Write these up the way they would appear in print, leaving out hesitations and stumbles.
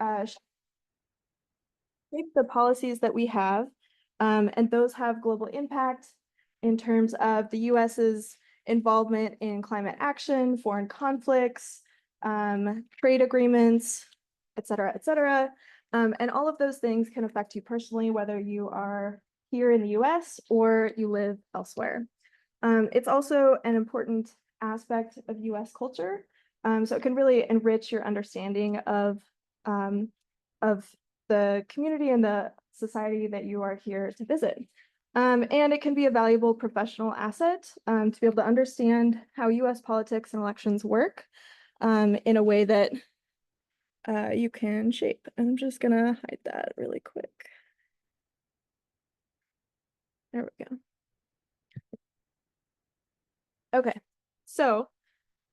shape the policies that we have, and those have global impact in terms of the US's involvement in climate action, foreign conflicts, trade agreements, et cetera, et cetera. And all of those things can affect you personally, whether you are here in the US or you live elsewhere. It's also an important aspect of US culture. So it can really enrich your understanding of the community and the society that you are here to visit. And it can be a valuable professional asset to be able to understand how US politics and elections work in a way that you can shape. I'm just gonna hide that really quick. There we go. Okay, so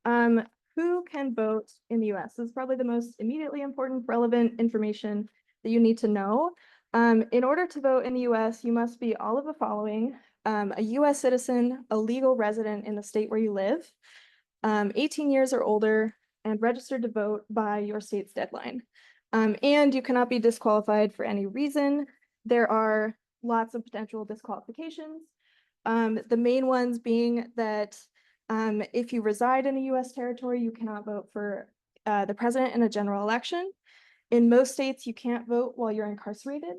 who can vote in the US? This is probably the most immediately important, relevant information that you need to know. In order to vote in the US, you must be all of the following: a US citizen, a legal resident in the state where you live, 18 years or older, and registered to vote by your state's deadline. And you cannot be disqualified for any reason. There are lots of potential disqualifications. The main ones being that if you reside in a US territory, you cannot vote for the president in a general election. In most states, you can't vote while you're incarcerated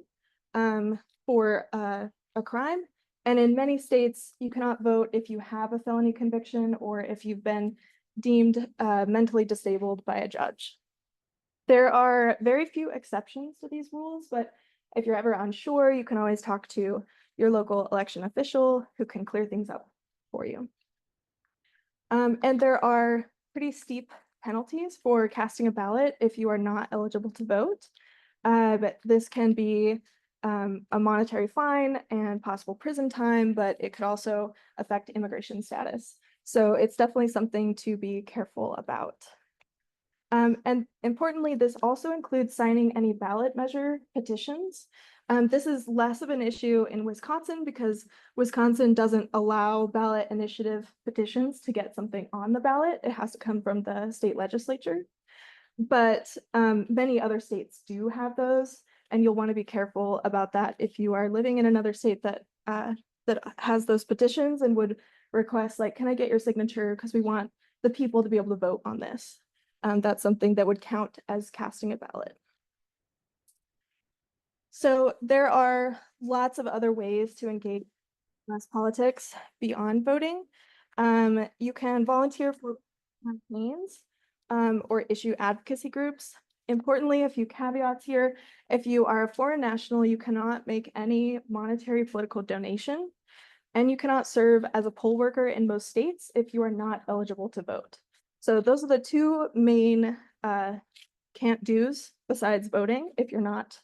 for a crime. And in many states, you cannot vote if you have a felony conviction or if you've been deemed mentally disabled by a judge. There are very few exceptions to these rules, but if you're ever unsure, you can always talk to your local election official who can clear things up for you. And there are pretty steep penalties for casting a ballot if you are not eligible to vote. But this can be a monetary fine and possible prison time, but it could also affect immigration status. So it's definitely something to be careful about. And importantly, this also includes signing any ballot measure petitions. This is less of an issue in Wisconsin because Wisconsin doesn't allow ballot initiative petitions to get something on the ballot. It has to come from the state legislature. But many other states do have those, and you'll want to be careful about that if you are living in another state that has those petitions and would request, like, can I get your signature because we want the people to be able to vote on this. That's something that would count as casting a ballot. So there are lots of other ways to engage US politics beyond voting. You can volunteer for campaigns or issue advocacy groups. Importantly, a few caveats here: if you are a foreign national, you cannot make any monetary political donation, and you cannot serve as a poll worker in most states if you are not eligible to vote. So those are the two main can't do's besides voting if you're not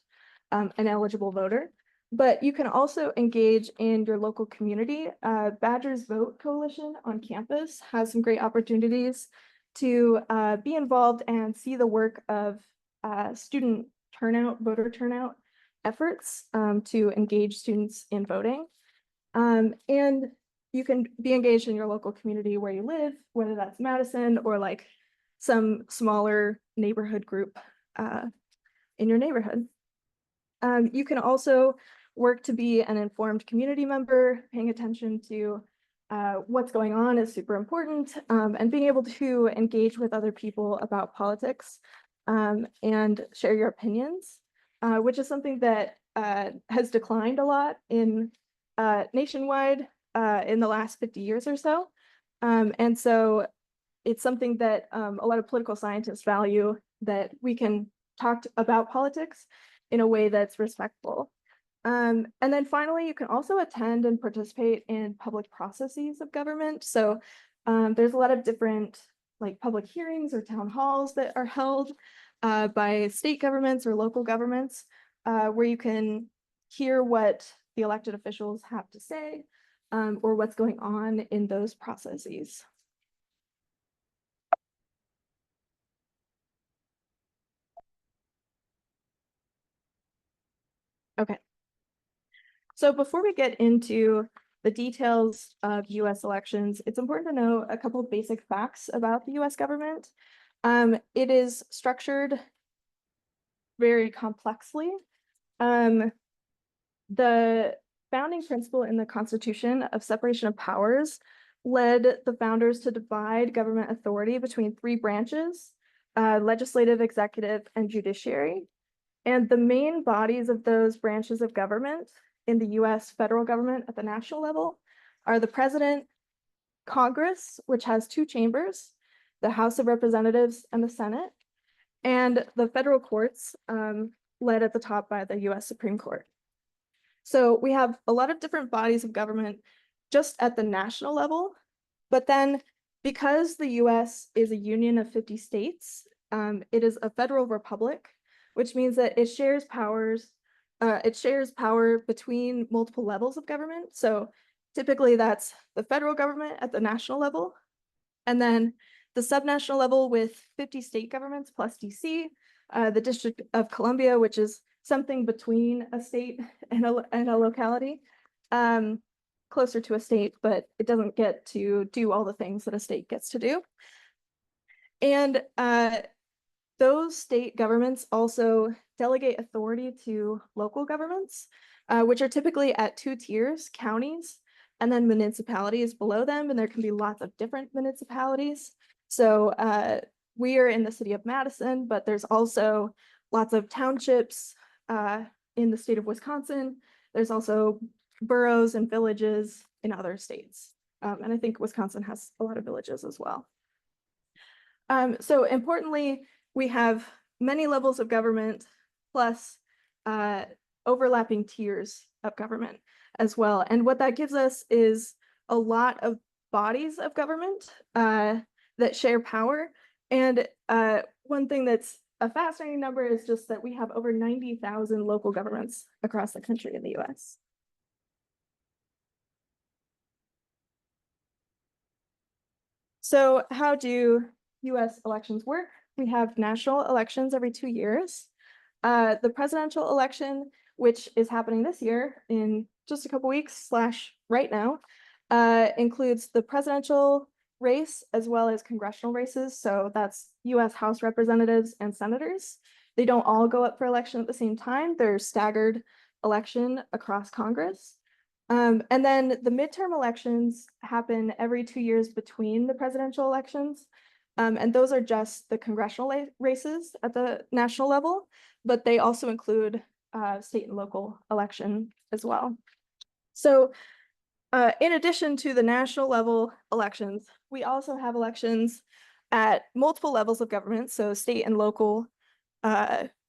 an eligible voter. But you can also engage in your local community. Badgers Vote Coalition on campus has some great opportunities to be involved and see the work of student turnout, voter turnout efforts to engage students in voting. And you can be engaged in your local community where you live, whether that's Madison or like some smaller neighborhood group in your neighborhood. You can also work to be an informed community member. Paying attention to what's going on is super important, and being able to engage with other people about politics and share your opinions, which is something that has declined a lot in nationwide in the last 50 years or so. And so it's something that a lot of political scientists value, that we can talk about politics in a way that's respectful. And then finally, you can also attend and participate in public processes of government. So there's a lot of different like public hearings or town halls that are held by state governments or local governments where you can hear what the elected officials have to say or what's going on in those processes. Okay. So before we get into the details of US elections, it's important to know a couple of basic facts about the US government. It is structured very complexly. The founding principle in the Constitution of separation of powers led the founders to divide government authority between three branches, legislative, executive, and judiciary. And the main bodies of those branches of government in the US federal government at the national level are the president, Congress, which has two chambers, the House of Representatives and the Senate, and the federal courts, led at the top by the US Supreme Court. So we have a lot of different bodies of government just at the national level, but then because the US is a union of 50 states, it is a federal republic, which means that it shares power between multiple levels of government. So typically that's the federal government at the national level, and then the subnational level with 50 state governments plus DC, the District of Columbia, which is something between a state and a locality, closer to a state, but it doesn't get to do all the things that a state gets to do. And those state governments also delegate authority to local governments, which are typically at two tiers, counties, and then municipalities below them, and there can be lots of different municipalities. So we are in the city of Madison, but there's also lots of townships in the state of Wisconsin. There's also boroughs and villages in other states. And I think Wisconsin has a lot of villages as well. So importantly, we have many levels of government plus overlapping tiers of government as well. And what that gives us is a lot of bodies of government that share power. And one thing that's a fascinating number is just that we have over 90,000 local governments across the country in the US. So how do US elections work? We have national elections every 2 years. The presidential election, which is happening this year in just a couple weeks / right now, includes the presidential race as well as congressional races. So that's US House representatives and senators. They don't all go up for election at the same time. They're staggered election across Congress. And then the midterm elections happen every 2 years between the presidential elections. And those are just the congressional races at the national level, but they also include state and local election as well. So in addition to the national level elections, we also have elections at multiple levels of government, so state and local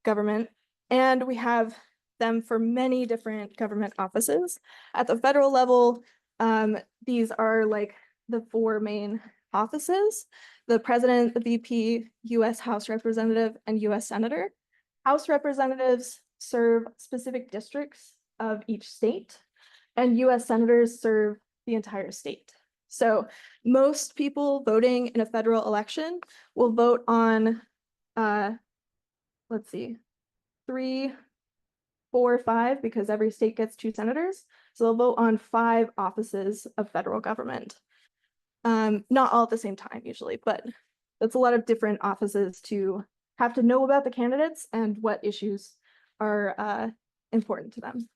government, and we have them for many different government offices. At the federal level, these are like the four main offices: the president, the VP, US House representative, and US senator. House representatives serve specific districts of each state, and US senators serve the entire state. So most people voting in a federal election will vote on, let's see, 3, 4, 5, because every state gets 2 senators. So they'll vote on 5 offices of federal government. Not all at the same time usually, but that's a lot of different offices to have to know about the candidates and what issues are important to them.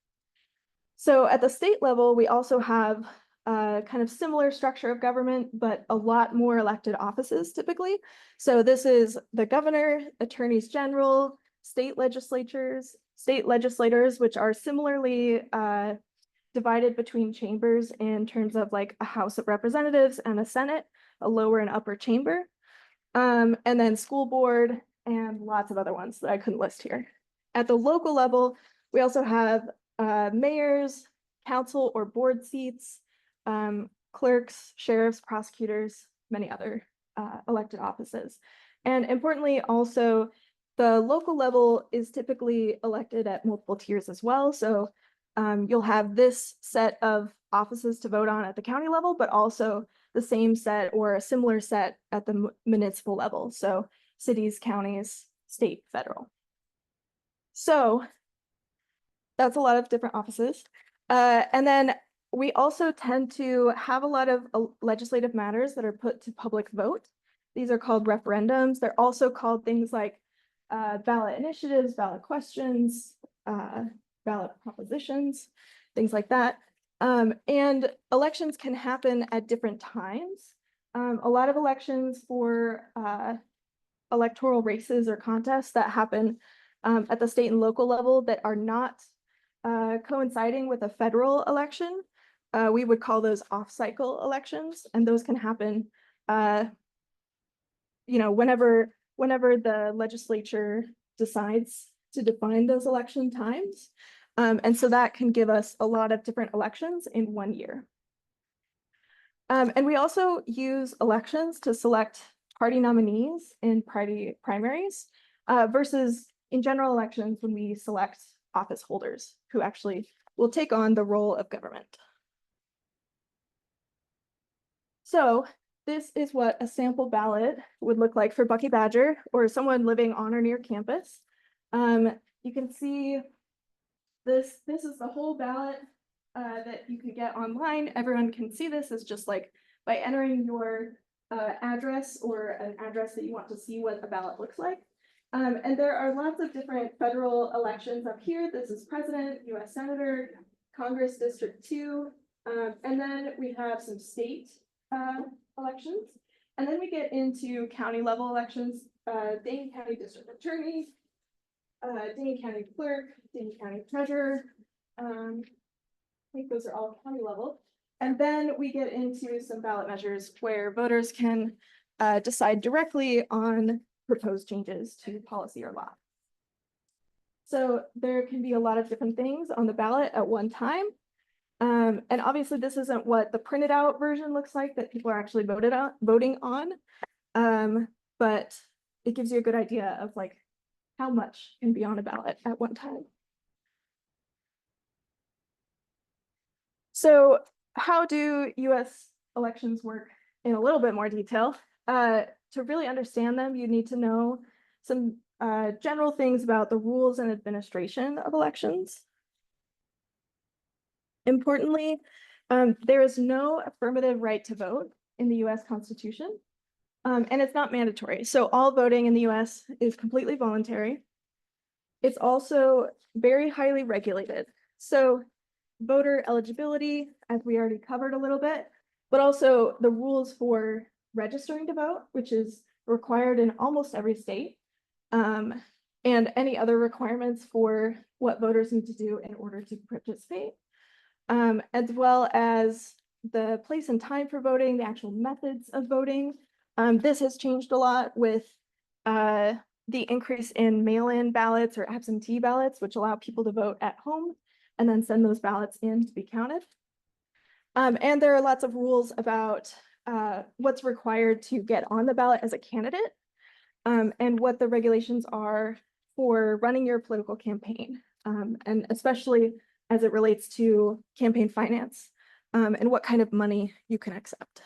So at the state level, we also have a kind of similar structure of government, but a lot more elected offices typically. So this is the governor, attorneys general, state legislators, which are similarly divided between chambers in terms of like a House of Representatives and a Senate, a lower and upper chamber, and then school board and lots of other ones that I couldn't list here. At the local level, we also have mayors, council or board seats, clerks, sheriffs, prosecutors, many other elected offices. And importantly, also, the local level is typically elected at multiple tiers as well. So you'll have this set of offices to vote on at the county level, but also the same set or a similar set at the municipal level. So cities, counties, state, federal. So that's a lot of different offices. And then we also tend to have a lot of legislative matters that are put to public vote. These are called referendums. They're also called things like ballot initiatives, ballot questions, ballot propositions, things like that. And elections can happen at different times. A lot of elections for electoral races or contests that happen at the state and local level that are not coinciding with a federal election, we would call those off-cycle elections, and those can happen whenever the legislature decides to define those election times. And so that can give us a lot of different elections in one year. And we also use elections to select party nominees in party primaries versus in general elections when we select office holders who actually will take on the role of government. So this is what a sample ballot would look like for Bucky Badger or someone living on or near campus. You can see this is the whole ballot that you can get online. Everyone can see this. It's just like by entering your address or an address that you want to see what a ballot looks like. And there are lots of different federal elections up here. This is president, US Senator, Congress District 2, and then we have some state elections. And then we get into county level elections, Dane County District Attorney, Dane County Clerk, Dane County Treasurer. I think those are all county level. And then we get into some ballot measures where voters can decide directly on proposed changes to policy or law. So there can be a lot of different things on the ballot at one time. And obviously this isn't what the printed out version looks like that people are actually voting on. But it gives you a good idea of like how much can be on a ballot at one time. So how do US elections work in a little bit more detail? To really understand them, you need to know some general things about the rules and administration of elections. Importantly, there is no affirmative right to vote in the US Constitution, and it's not mandatory. So all voting in the US is completely voluntary. It's also very highly regulated. So voter eligibility, as we already covered a little bit, but also the rules for registering to vote, which is required in almost every state, and any other requirements for what voters need to do in order to participate, as well as the place and time for voting, the actual methods of voting. This has changed a lot with the increase in mail-in ballots or absentee ballots, which allow people to vote at home and then send those ballots in to be counted. And there are lots of rules about what's required to get on the ballot as a candidate, and what the regulations are for running your political campaign, and especially as it relates to campaign finance, and what kind of money you can accept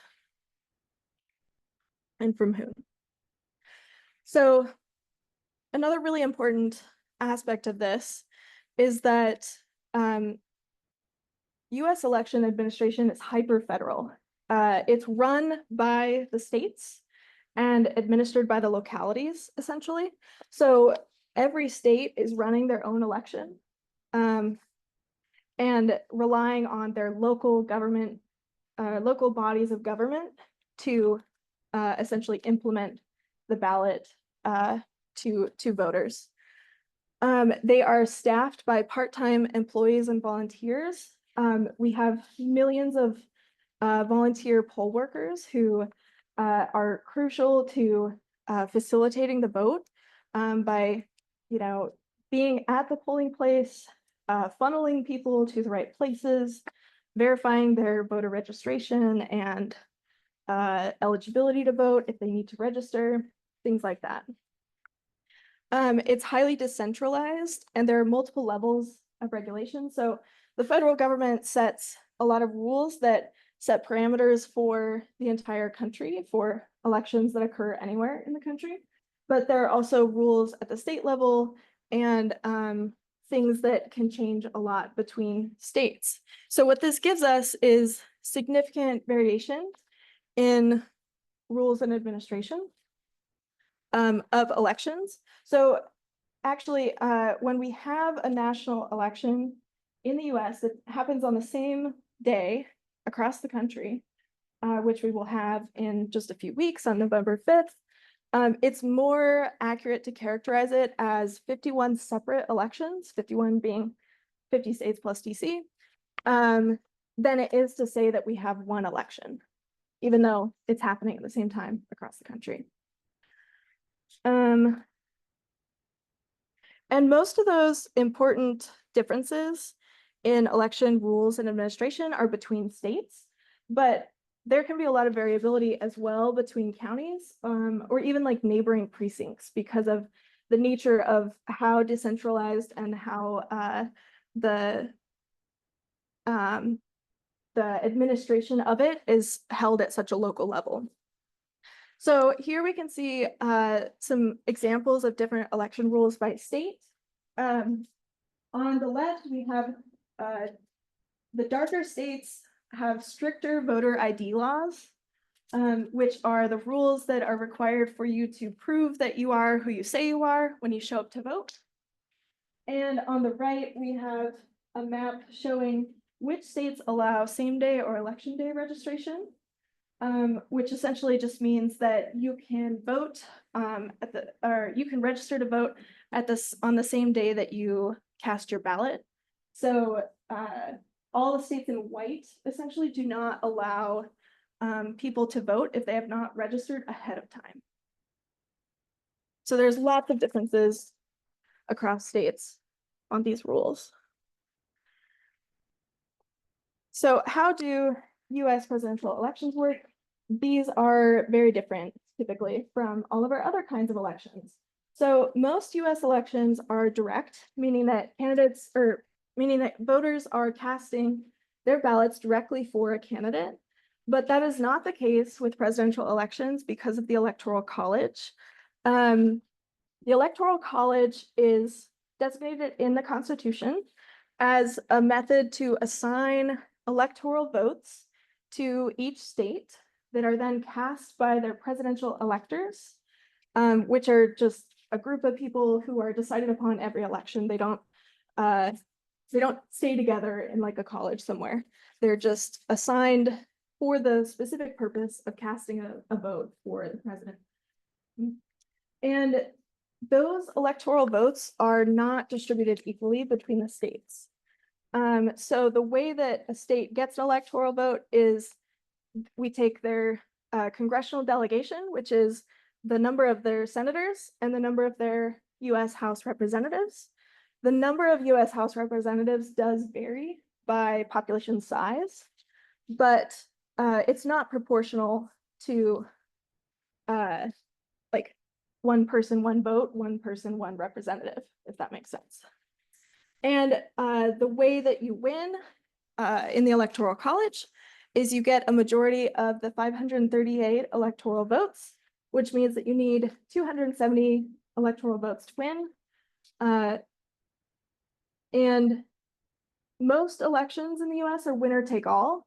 and from whom. So another really important aspect of this is that US election administration is hyper-federal. It's run by the states and administered by the localities, essentially. So every state is running their own election and relying on their local government, local bodies of government to essentially implement the ballot to voters. They are staffed by part-time employees and volunteers. We have millions of volunteer poll workers who are crucial to facilitating the vote by, being at the polling place, funneling people to the right places, verifying their voter registration and eligibility to vote if they need to register, things like that. It's highly decentralized and there are multiple levels of regulation. So the federal government sets a lot of rules that set parameters for the entire country for elections that occur anywhere in the country. But there are also rules at the state level and things that can change a lot between states. So what this gives us is significant variation in rules and administration. of elections. So actually, when we have a national election in the US, it happens on the same day across the country, which we will have in just a few weeks on November 5th. It's more accurate to characterize it as 51 separate elections, 51 being 50 states plus DC, than it is to say that we have one election, even though it's happening at the same time across the country. And most of those important differences in election rules and administration are between states, but there can be a lot of variability as well between counties, or even like neighboring precincts, because of the nature of how decentralized and how the administration of it is held at such a local level. So here we can see some examples of different election rules by state. On the left, we have the darker states have stricter voter ID laws, which are the rules that are required for you to prove that you are who you say you are when you show up to vote. And on the right, we have a map showing which states allow same day or election day registration, which essentially just means that you can vote or you can register to vote on the same day that you cast your ballot. So all the states in white essentially do not allow people to vote if they have not registered ahead of time. So there's lots of differences across states on these rules. So how do US presidential elections work? These are very different typically from all of our other kinds of elections. So most US elections are direct, meaning that voters are casting their ballots directly for a candidate. But that is not the case with presidential elections because of the Electoral College. The Electoral College is designated in the Constitution as a method to assign electoral votes to each state that are then cast by their presidential electors, which are just a group of people who are decided upon every election. They don't stay together in like a college somewhere. They're just assigned for the specific purpose of casting a vote for the president. And those electoral votes are not distributed equally between the states. So the way that a state gets an electoral vote is we take their congressional delegation, which is the number of their senators and the number of their US House representatives. The number of US House representatives does vary by population size, but it's not proportional to like one person, one vote, one person, one representative, if that makes sense. And the way that you win in the Electoral College is you get a majority of the 538 electoral votes, which means that you need 270 electoral votes to win. And most elections in the US are winner take all,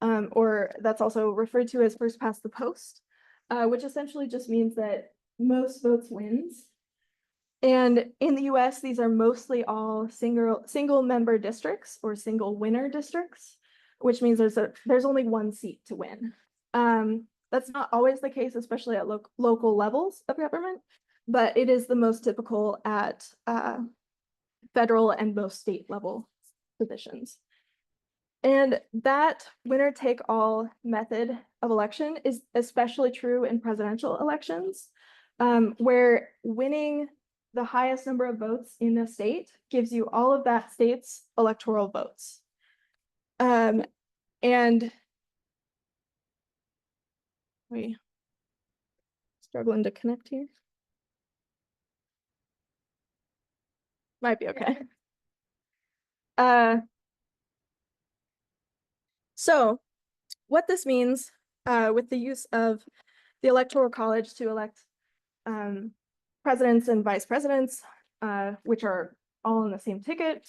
or that's also referred to as first past the post, which essentially just means that most votes wins. And in the US, these are mostly all single member districts or single winner districts, which means there's only one seat to win. That's not always the case, especially at local levels of government, but it is the most typical at federal and most state level positions. And that winner take all method of election is especially true in presidential elections, where winning the highest number of votes in a state gives you all of that state's electoral votes. And we struggling to connect here. Might be okay. So what this means with the use of the Electoral College to elect presidents and vice presidents, which are all on the same ticket,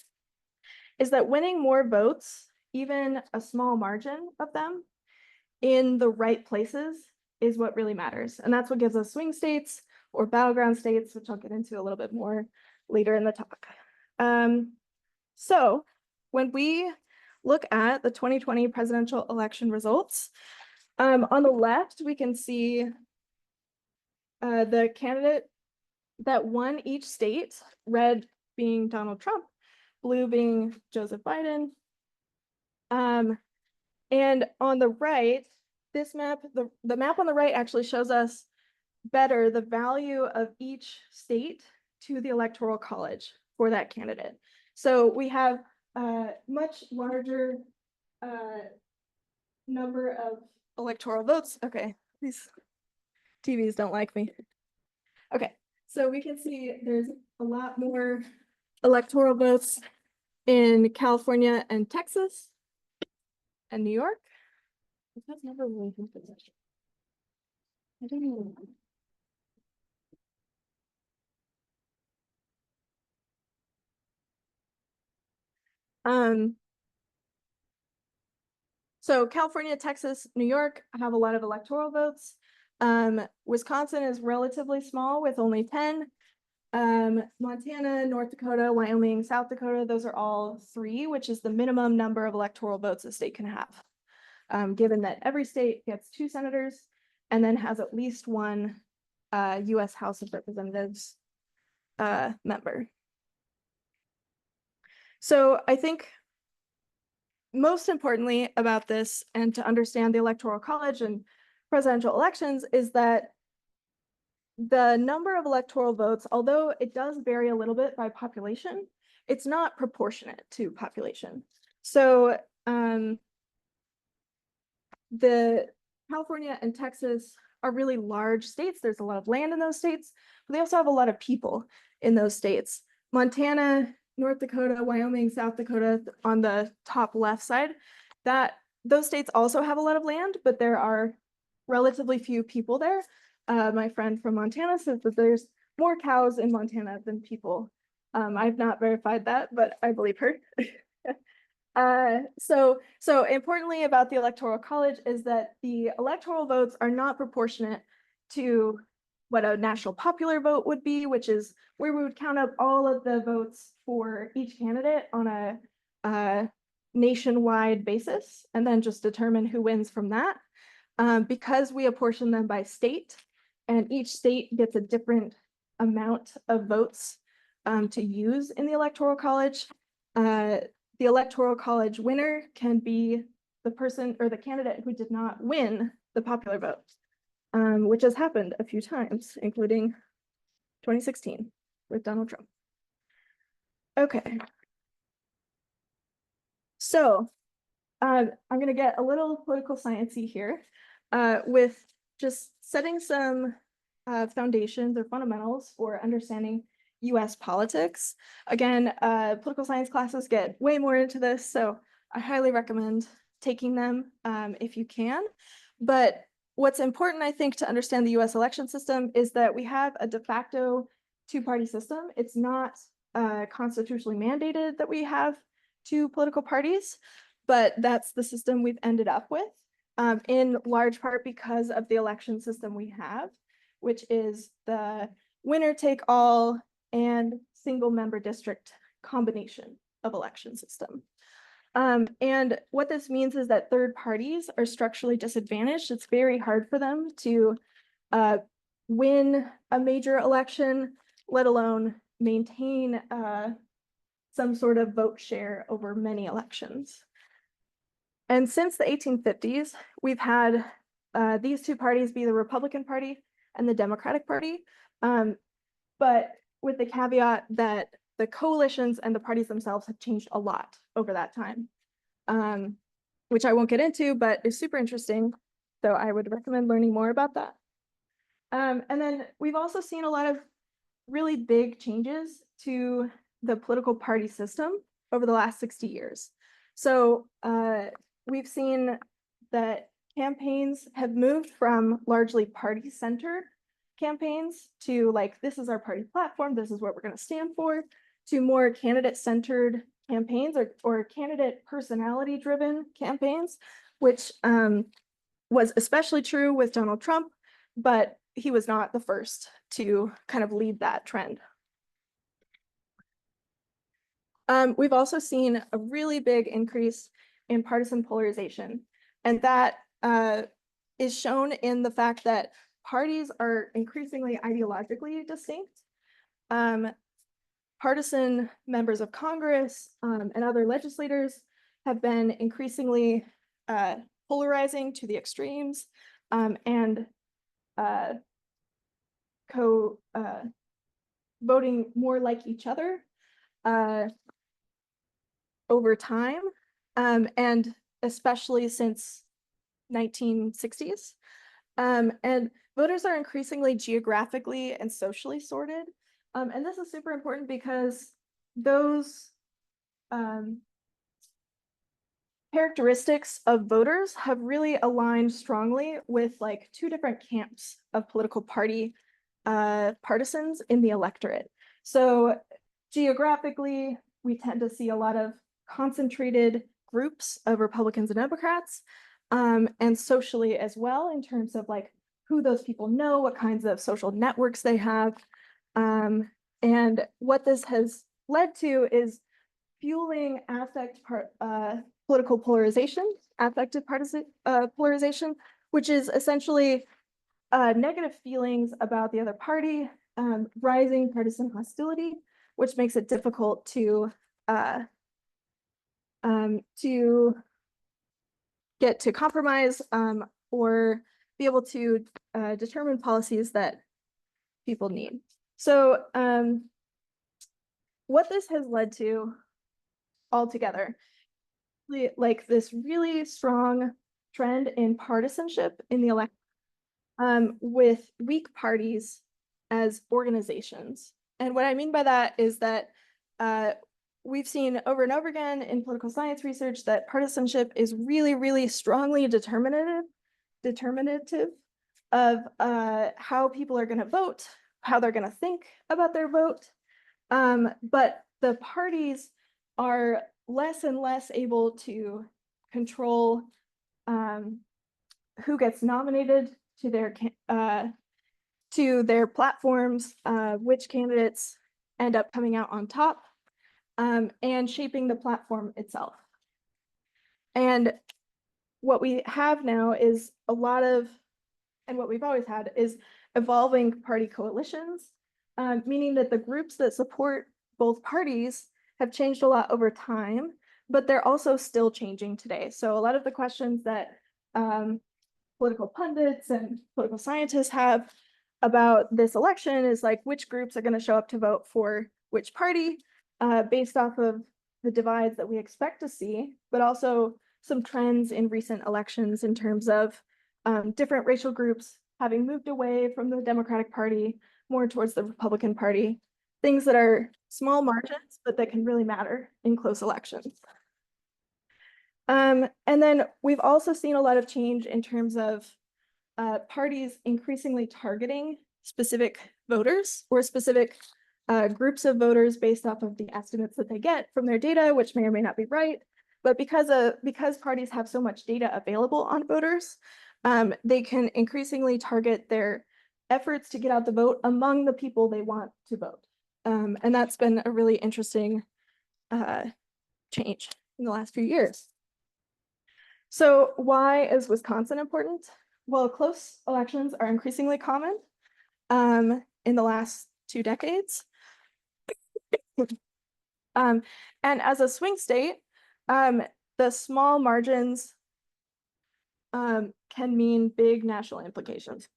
is that winning more votes, even a small margin of them, in the right places is what really matters. And that's what gives us swing states or battleground states, which I'll get into a little bit more later in the talk. So when we look at the 2020 presidential election results, on the left, we can see the candidate that won each state, red being Donald Trump, blue being Joseph Biden. And on the right, this map, the map on the right actually shows us better the value of each state to the Electoral College for that candidate. So we have a much larger number of electoral votes. Okay, these TVs don't like me. Okay, so we can see there's a lot more electoral votes in California and Texas and New York. That's never really happened. I don't know. So California, Texas, New York have a lot of electoral votes. Wisconsin is relatively small with only 10. Montana, North Dakota, Wyoming, South Dakota, those are all 3, which is the minimum number of electoral votes a state can have. Given that every state gets 2 senators and then has at least 1 US House of Representatives member. So I think most importantly about this, and to understand the Electoral College and presidential elections, is that the number of electoral votes, although it does vary a little bit by population, it's not proportionate to population. So the California and Texas are really large states. There's a lot of land in those states, but they also have a lot of people in those states. Montana, North Dakota, Wyoming, South Dakota on the top left side, those states also have a lot of land, but there are relatively few people there. My friend from Montana says that there's more cows in Montana than people. I've not verified that, but I believe her. So importantly about the Electoral College is that the electoral votes are not proportionate to what a national popular vote would be, which is where we would count up all of the votes for each candidate on a nationwide basis, and then just determine who wins from that. Because we apportion them by state, and each state gets a different amount of votes to use in the Electoral College, the Electoral College winner can be the person or the candidate who did not win the popular vote, which has happened a few times, including 2016 with Donald Trump. Okay. So I'm going to get a little political sciencey here with just setting some foundations or fundamentals for understanding US politics. Again, political science classes get way more into this, so I highly recommend taking them if you can. But what's important, I think, to understand the US election system is that we have a de facto 2-party system. It's not constitutionally mandated that we have 2 political parties, but that's the system we've ended up with, in large part because of the election system we have, which is the winner-take-all and single-member district combination of election system. And what this means is that third parties are structurally disadvantaged. It's very hard for them to win a major election, let alone maintain some sort of vote share over many elections. And since the 1850s, we've had these 2 parties be the Republican Party and the Democratic Party, but with the caveat that the coalitions and the parties themselves have changed a lot over that time, which I won't get into, but is super interesting. So I would recommend learning more about that. And then we've also seen a lot of really big changes to the political party system over the last 60 years. So we've seen that campaigns have moved from largely party-centered campaigns to like, this is our party platform, this is what we're going to stand for, to more candidate-centered campaigns or candidate personality-driven campaigns, which was especially true with Donald Trump, but he was not the first to kind of lead that trend. We've also seen a really big increase in partisan polarization, and that is shown in the fact that parties are increasingly ideologically distinct. Partisan members of Congress and other legislators have been increasingly polarizing to the extremes and voting more like each other over time, and especially since 1960s. And voters are increasingly geographically and socially sorted. And this is super important because those characteristics of voters have really aligned strongly with like two different camps of political party partisans in the electorate. So geographically, we tend to see a lot of concentrated groups of Republicans and Democrats, and socially as well, in terms of like who those people know, what kinds of social networks they have. And what this has led to is fueling political polarization, affective partisan polarization, which is essentially negative feelings about the other party, rising partisan hostility, which makes it difficult to get to compromise or be able to determine policies that people need. So what this has led to altogether, like this really strong trend in partisanship in the election, with weak parties as organizations. And what I mean by that is that we've seen over and over again in political science research that partisanship is really, really strongly determinative of how people are going to vote, how they're going to think about their vote. But the parties are less and less able to control who gets nominated to their platforms, which candidates end up coming out on top, and shaping the platform itself. And what we have now is and what we've always had is evolving party coalitions, meaning that the groups that support both parties have changed a lot over time, but they're also still changing today. So a lot of the questions that political pundits and political scientists have about this election is like, which groups are going to show up to vote for which party, based off of the divides that we expect to see, but also some trends in recent elections in terms of different racial groups having moved away from the Democratic Party more towards the Republican Party, things that are small margins, but that can really matter in close elections. And then we've also seen a lot of change in terms of parties increasingly targeting specific voters or specific groups of voters based off of the estimates that they get from their data, which may or may not be right. But because parties have so much data available on voters, they can increasingly target their efforts to get out the vote among the people they want to vote. And that's been a really interesting change in the last few years. So why is Wisconsin important? Well, close elections are increasingly common in the last 2 decades. And as a swing state, the small margins can mean big national implications.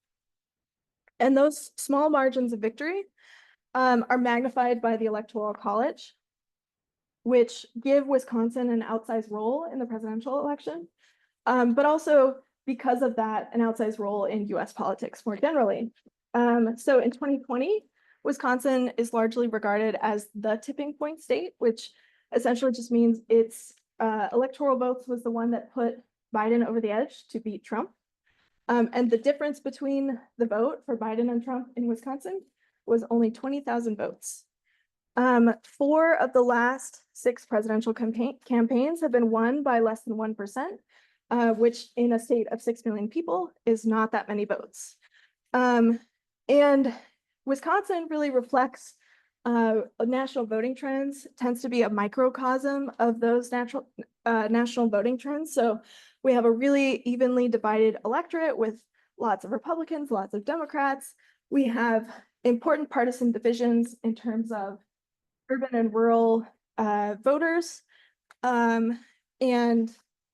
And those small margins of victory are magnified by the Electoral College, which give Wisconsin an outsized role in the presidential election, but also because of that, an outsized role in US politics more generally. So in 2020, Wisconsin is largely regarded as the tipping point state, which essentially just means its electoral votes was the one that put Biden over the edge to beat Trump. And the difference between the vote for Biden and Trump in Wisconsin was only 20,000 votes. 4 of the last 6 presidential campaigns have been won by less than 1%, which in a state of 6 million people is not that many votes. And Wisconsin really reflects national voting trends, tends to be a microcosm of those national voting trends. So we have a really evenly divided electorate with lots of Republicans, lots of Democrats. We have important partisan divisions in terms of urban and rural voters, and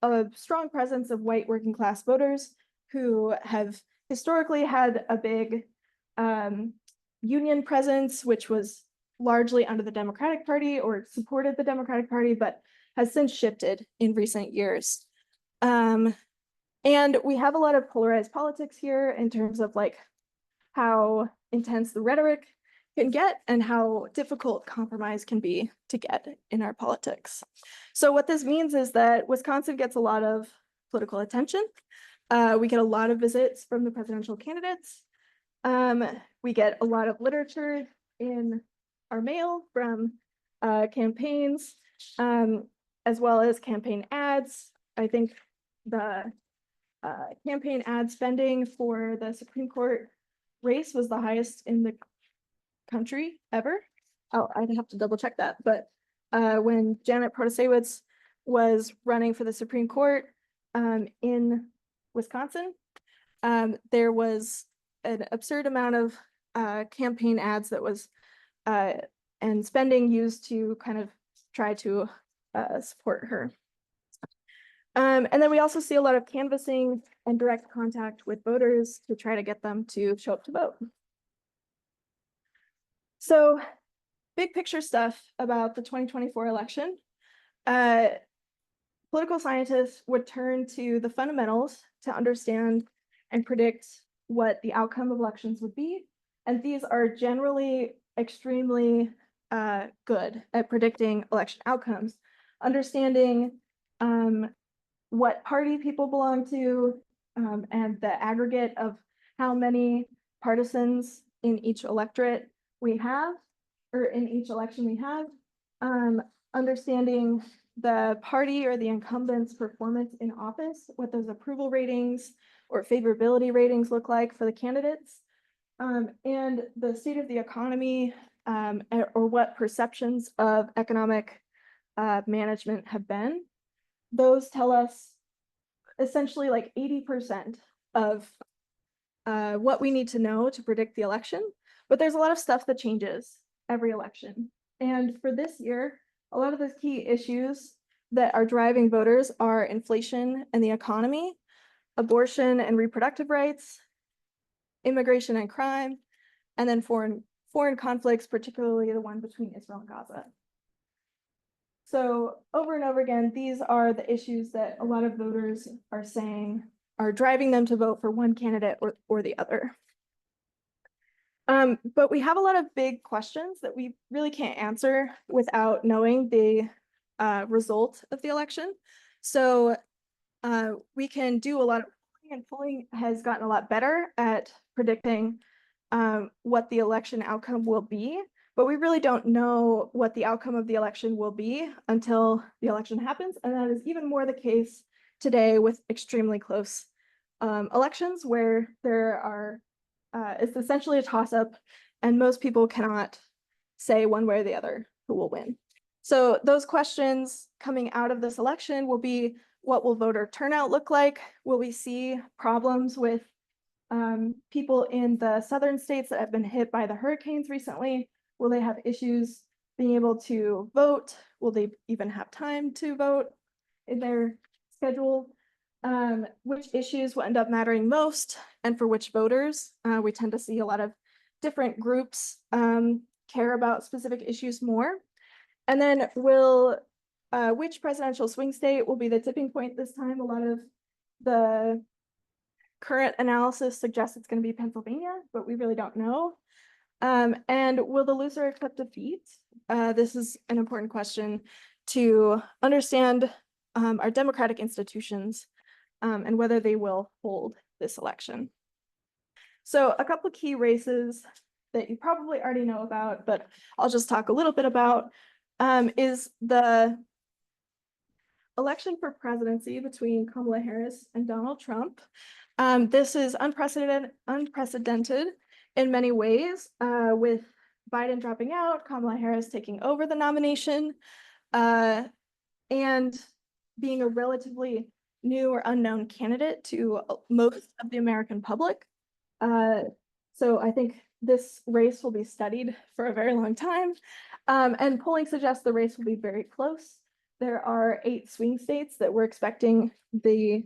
a strong presence of white working class voters who have historically had a big union presence, which was largely under the Democratic Party or supported the Democratic Party, but has since shifted in recent years. And we have a lot of polarized politics here in terms of like how intense the rhetoric can get and how difficult compromise can be to get in our politics. So what this means is that Wisconsin gets a lot of political attention. We get a lot of visits from the presidential candidates. We get a lot of literature in our mail from campaigns, as well as campaign ads. I think the campaign ad spending for the Supreme Court race was the highest in the country ever. Oh, I'd have to double check that. But when Janet Protasewicz was running for the Supreme Court in Wisconsin, there was an absurd amount of campaign ads that was and spending used to kind of try to support her. And then we also see a lot of canvassing and direct contact with voters to try to get them to show up to vote. So big picture stuff about the 2024 election. Political scientists would turn to the fundamentals to understand and predict what the outcome of elections would be. And these are generally extremely good at predicting election outcomes. Understanding what party people belong to and the aggregate of how many partisans in each electorate we have, or in each election we have, understanding the party or the incumbent's performance in office, what those approval ratings or favorability ratings look like for the candidates, and the state of the economy, or what perceptions of economic management have been. Those tell us essentially like 80% of what we need to know to predict the election, but there's a lot of stuff that changes every election. And for this year, a lot of the key issues that are driving voters are inflation and the economy, abortion and reproductive rights, immigration and crime, and then foreign conflicts, particularly the one between Israel and Gaza. So over and over again, these are the issues that a lot of voters are saying are driving them to vote for one candidate or the other. But we have a lot of big questions that we really can't answer without knowing the result of the election. So we can do a lot of polling, and polling has gotten a lot better at predicting what the election outcome will be, but we really don't know what the outcome of the election will be until the election happens. And that is even more the case today with extremely close elections where there are, it's essentially a toss-up and most people cannot say one way or the other who will win. So those questions coming out of this election will be, what will voter turnout look like? Will we see problems with people in the southern states that have been hit by the hurricanes recently? Will they have issues being able to vote? Will they even have time to vote in their schedule? Which issues will end up mattering most and for which voters? We tend to see a lot of different groups care about specific issues more. And then which presidential swing state will be the tipping point this time? A lot of the current analysis suggests it's going to be Pennsylvania, but we really don't know. And will the loser accept defeat? This is an important question to understand our democratic institutions and whether they will hold this election. So a couple of key races that you probably already know about, but I'll just talk a little bit about, is the election for presidency between Kamala Harris and Donald Trump. This is unprecedented in many ways, with Biden dropping out, Kamala Harris taking over the nomination, and being a relatively new or unknown candidate to most of the American public. So I think this race will be studied for a very long time. And polling suggests the race will be very close. There are 8 swing states that we're expecting their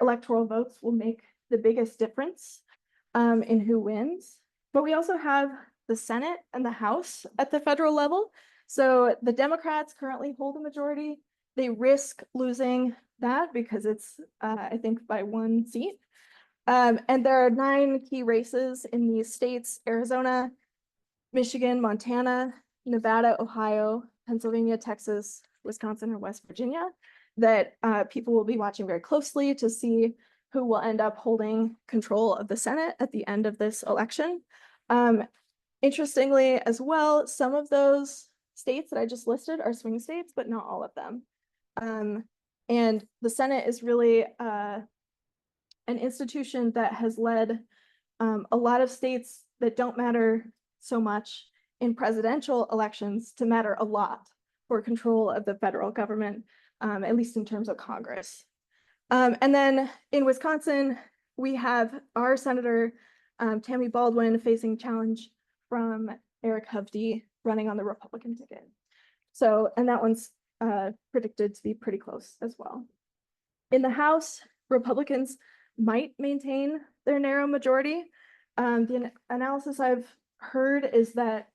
electoral votes will make the biggest difference in who wins. But we also have the Senate and the House at the federal level. So the Democrats currently hold a majority. They risk losing that because it's, I think, by 1 seat. And there are 9 key races in these states: Arizona, Michigan, Montana, Nevada, Ohio, Pennsylvania, Texas, Wisconsin, and West Virginia, that people will be watching very closely to see who will end up holding control of the Senate at the end of this election. Interestingly, as well, some of those states that I just listed are swing states, but not all of them. And the Senate is really an institution that has led a lot of states that don't matter so much in presidential elections to matter a lot for control of the federal government, at least in terms of Congress. And then in Wisconsin, we have our Senator Tammy Baldwin facing challenge from Eric Hovde running on the Republican ticket. So, and that one's predicted to be pretty close as well. In the House, Republicans might maintain their narrow majority. The analysis I've heard is that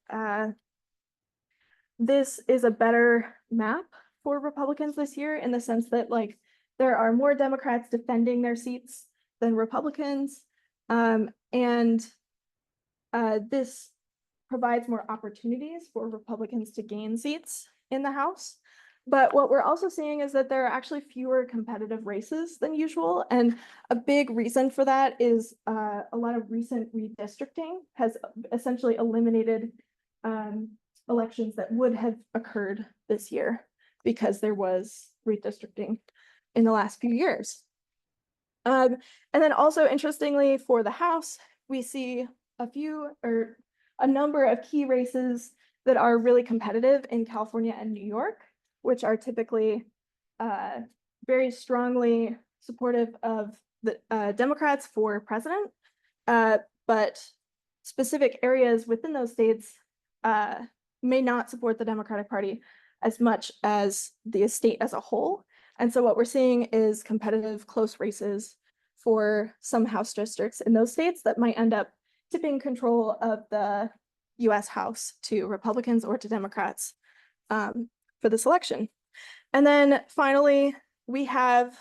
this is a better map for Republicans this year, in the sense that, like, there are more Democrats defending their seats than Republicans. And this provides more opportunities for Republicans to gain seats in the House. But what we're also seeing is that there are actually fewer competitive races than usual. And a big reason for that is a lot of recent redistricting has essentially eliminated elections that would have occurred this year because there was redistricting in the last few years. And then also, interestingly, for the House, we see a number of key races that are really competitive in California and New York, which are typically very strongly supportive of the Democrats for president, but specific areas within those states may not support the Democratic Party as much as the state as a whole. And so what we're seeing is competitive close races for some House districts in those states that might end up tipping control of the US House to Republicans or to Democrats for this election. And then finally, we have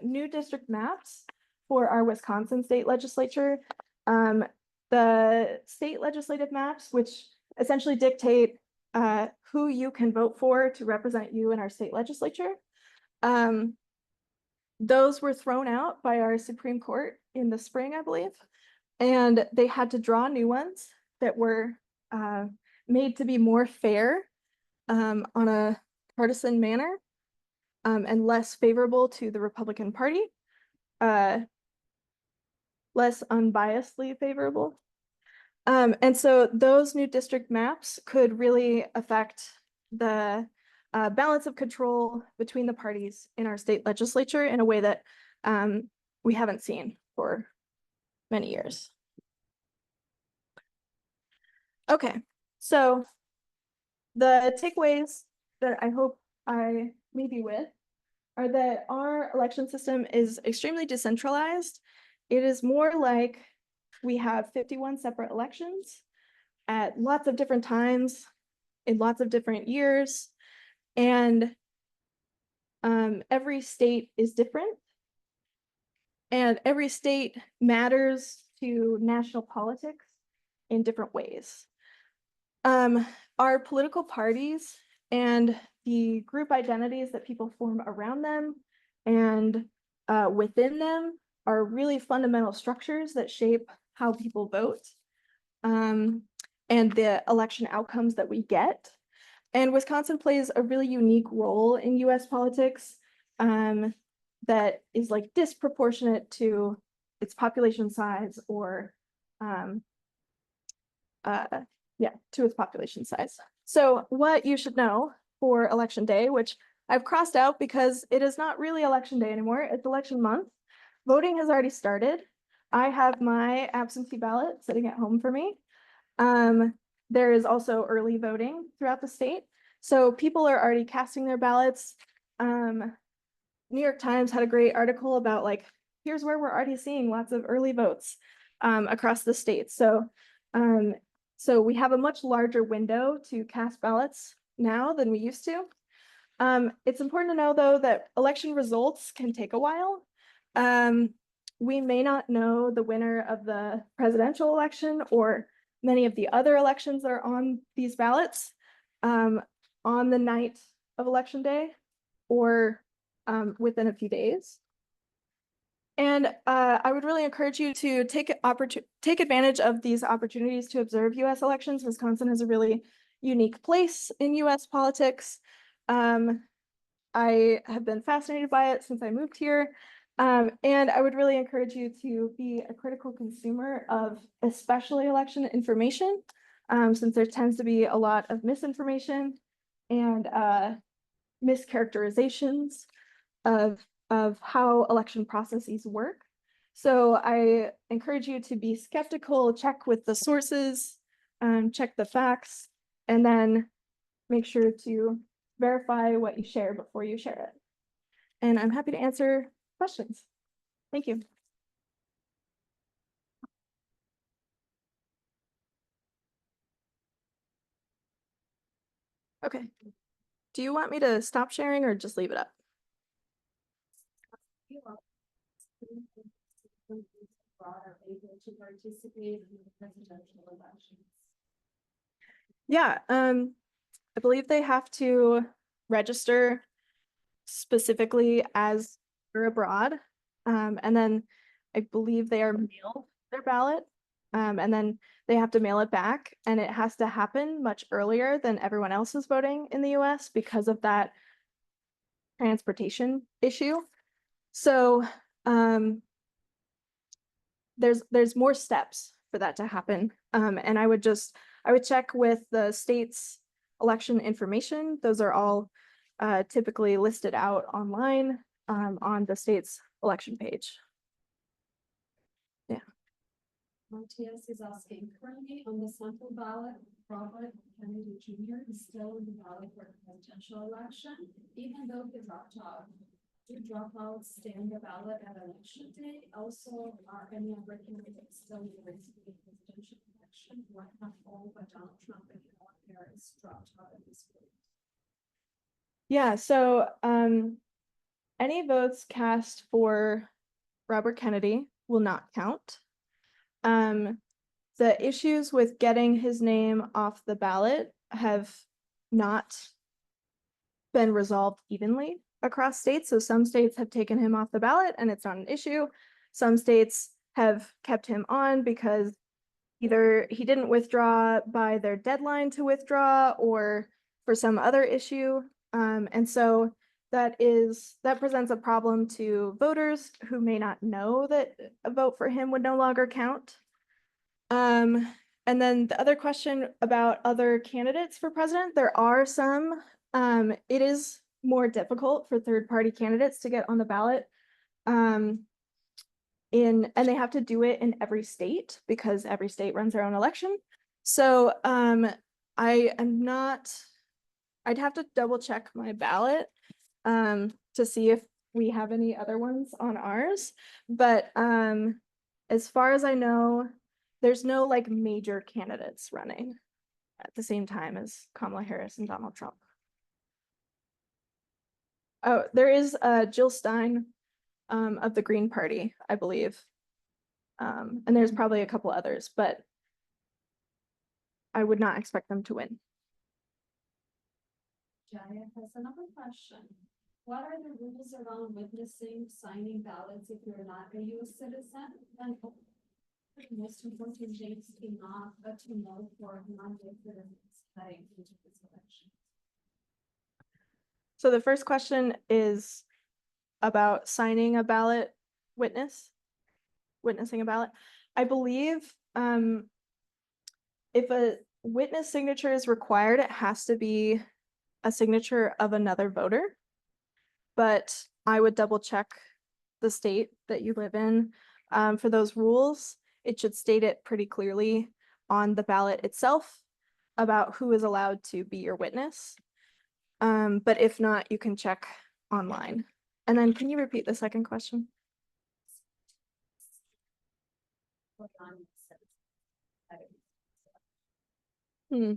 new district maps for our Wisconsin state legislature. The state legislative maps, which essentially dictate who you can vote for to represent you in our state legislature. Those were thrown out by our Supreme Court in the spring, I believe, and they had to draw new ones that were made to be more fair on a partisan manner and less favorable to the Republican Party, less unbiasedly favorable. And so those new district maps could really affect the balance of control between the parties in our state legislature in a way that we haven't seen for many years. Okay, so the takeaways that I hope I leave you with are that our election system is extremely decentralized. It is more like we have 51 separate elections at lots of different times in lots of different years. And every state is different. And every state matters to national politics in different ways. Our political parties and the group identities that people form around them and within them are really fundamental structures that shape how people vote and the election outcomes that we get. And Wisconsin plays a really unique role in US politics that is like disproportionate to its population size or to its population size. So what you should know for election day, which I've crossed out because it is not really election day anymore, it's election month. Voting has already started. I have my absentee ballot sitting at home for me. There is also early voting throughout the state. So people are already casting their ballots. New York Times had a great article about like, here's where we're already seeing lots of early votes across the state. So we have a much larger window to cast ballots now than we used to. It's important to know, though, that election results can take a while. We may not know the winner of the presidential election or many of the other elections that are on these ballots on the night of election day or within a few days. And I would really encourage you to take advantage of these opportunities to observe US elections. Wisconsin is a really unique place in US politics. I have been fascinated by it since I moved here. And I would really encourage you to be a critical consumer of especially election information, since there tends to be a lot of misinformation and mischaracterizations of how election processes work. So I encourage you to be skeptical, check with the sources, check the facts, and then make sure to verify what you share before you share it. And I'm happy to answer questions. Thank you. Okay. Do you want me to stop sharing or just leave it up? Are able to participate in the presidential elections? Yeah, I believe they have to register specifically as they're abroad. And then I believe they are mailed their ballot. And then they have to mail it back, and it has to happen much earlier than everyone else is voting in the US because of that transportation issue. So there's more steps for that to happen. And I would check with the state's election information. Those are all typically listed out online on the state's election page. Yeah. RTS is asking, currently on the sample ballot, Robert Kennedy Jr. is still in the ballot for the presidential election, even though he dropped out. Do dropouts stay on the ballot at election day? Also, are any other candidates still in the race for the presidential election? What have all but Donald Trump and Kamala Harris dropped out of this vote? Yeah, so any votes cast for Robert Kennedy will not count. The issues with getting his name off the ballot have not been resolved evenly across states. So some states have taken him off the ballot and it's not an issue. Some states have kept him on because either he didn't withdraw by their deadline to withdraw or for some other issue. And so that presents a problem to voters who may not know that a vote for him would no longer count. And then the other question about other candidates for president, there are some. It is more difficult for third-party candidates to get on the ballot. And they have to do it in every state because every state runs their own election. So I'd have to double check my ballot to see if we have any other ones on ours. But as far as I know, there's no like major candidates running at the same time as Kamala Harris and Donald Trump. Oh, there is Jill Stein of the Green Party, I believe. And there's probably a couple others, but I would not expect them to win. Jaya has another question. What are the rules around witnessing, signing ballots if you're not a U.S. citizen? And the most important things to know for non-citizens heading into this election. So the first question is about signing a ballot, witnessing a ballot. I believe If a witness signature is required, it has to be a signature of another voter. But I would double check the state that you live in. For those rules, it should state it pretty clearly on the ballot itself about who is allowed to be your witness. But if not, you can check online. And then can you repeat the second question? Hmm.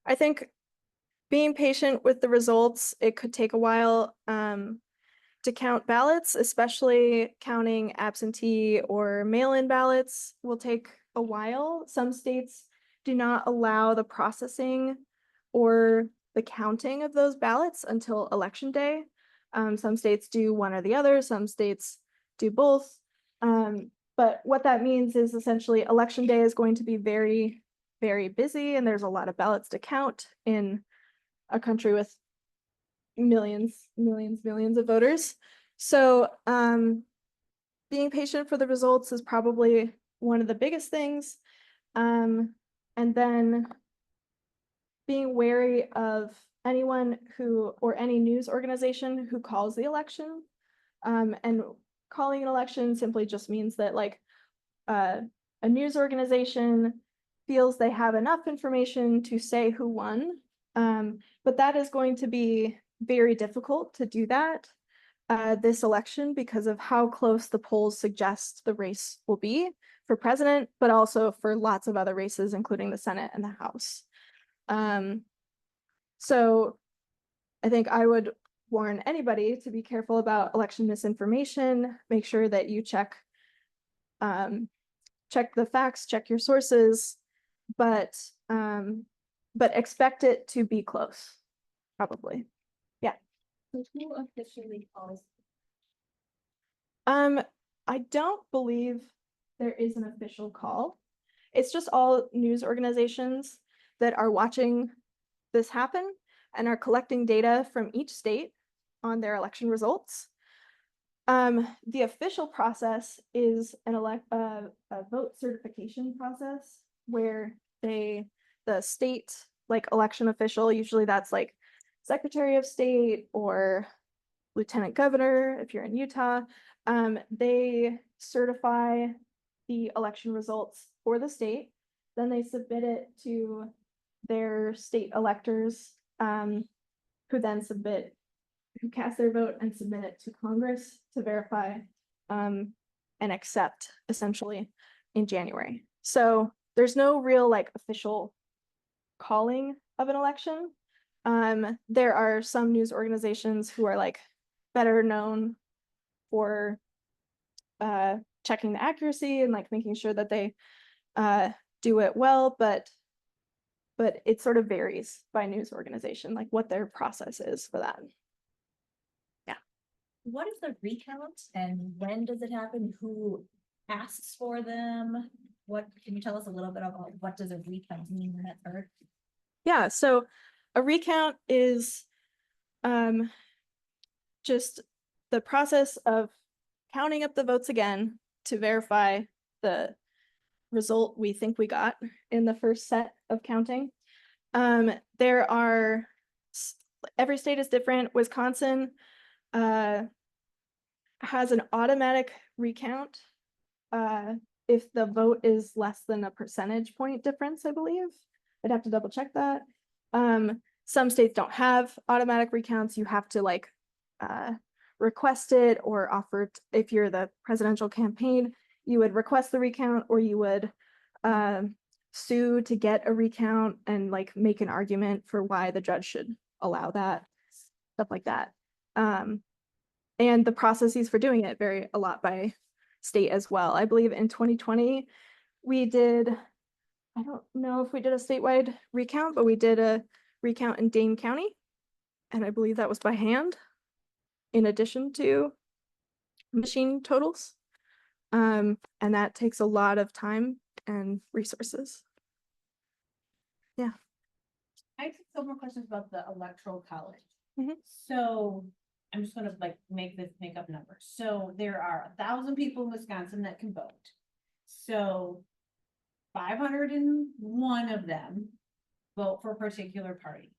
I think being patient with the results, it could take a while to count ballots, especially counting absentee or mail-in ballots will take a while. Some states do not allow the processing or the counting of those ballots until election day. Some states do one or the other, some states do both. But what that means is essentially election day is going to be very, very busy, and there's a lot of ballots to count in a country with millions of voters. So being patient for the results is probably one of the biggest things. And then being wary of anyone who, or any news organization who calls the election. And calling an election simply just means that like a news organization feels they have enough information to say who won. But that is going to be very difficult to do that this election because of how close the polls suggest the race will be for president, but also for lots of other races, including the Senate and the House. So I think I would warn anybody to be careful about election misinformation. Make sure that you check the facts, check your sources, but expect it to be close, probably. Yeah. So who officially calls? I don't believe there is an official call. It's just all news organizations that are watching this happen and are collecting data from each state on their election results. The official process is a vote certification process where the state like election official, usually that's like Secretary of State or Lieutenant Governor if you're in Utah, they certify the election results for the state. Then they submit it to their state electors, who then cast their vote and submit it to Congress to verify and accept essentially in January. So there's no real like official calling of an election. There are some news organizations who are like better known for checking the accuracy and like making sure that they do it well, but it sort of varies by news organization, like what their process is for that. What is the recount and when does it happen? Who asks for them? What can you tell us a little bit about what does a recount mean when that's heard? Yeah, so a recount is just the process of counting up the votes again to verify the result we think we got in the first set of counting. There are, every state is different. Wisconsin has an automatic recount if the vote is less than a percentage point difference, I believe. I'd have to double check that. Some states don't have automatic recounts. You have to like request it or offer it. If you're the presidential campaign, you would request the recount or you would sue to get a recount and like make an argument for why the judge should allow that, stuff like that. And the processes for doing it vary a lot by state as well. I believe in 2020, we did, I don't know if we did a statewide recount, but we did a recount in Dane County. And I believe that was by hand in addition to machine totals. And that takes a lot of time and resources. Yeah. I have some more questions about the electoral college. Mhm. So I'm just gonna like make up numbers. So there are 1,000 people in Wisconsin that can vote. So 501 of them vote for a particular party.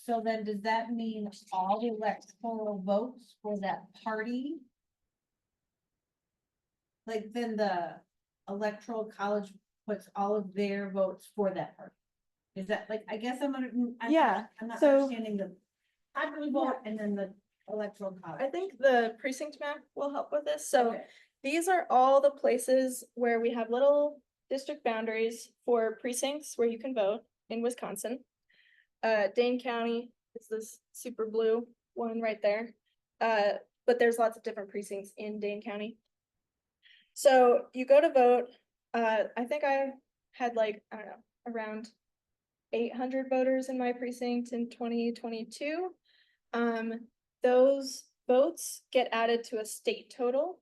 So then does that mean all the electoral votes for that party? Like then the electoral college puts all of their votes for that party? Is that like, I guess Yeah, I'm not so- understanding the popular vote and then the electoral college. I think the precinct map will help with this. So Okay. these are all the places where we have little district boundaries for precincts where you can vote in Wisconsin. Dane County is this super blue one right there. But there's lots of different precincts in Dane County. So you go to vote, I think I had like, I don't know, around 800 voters in my precinct in 2022. Those votes get added to a state total.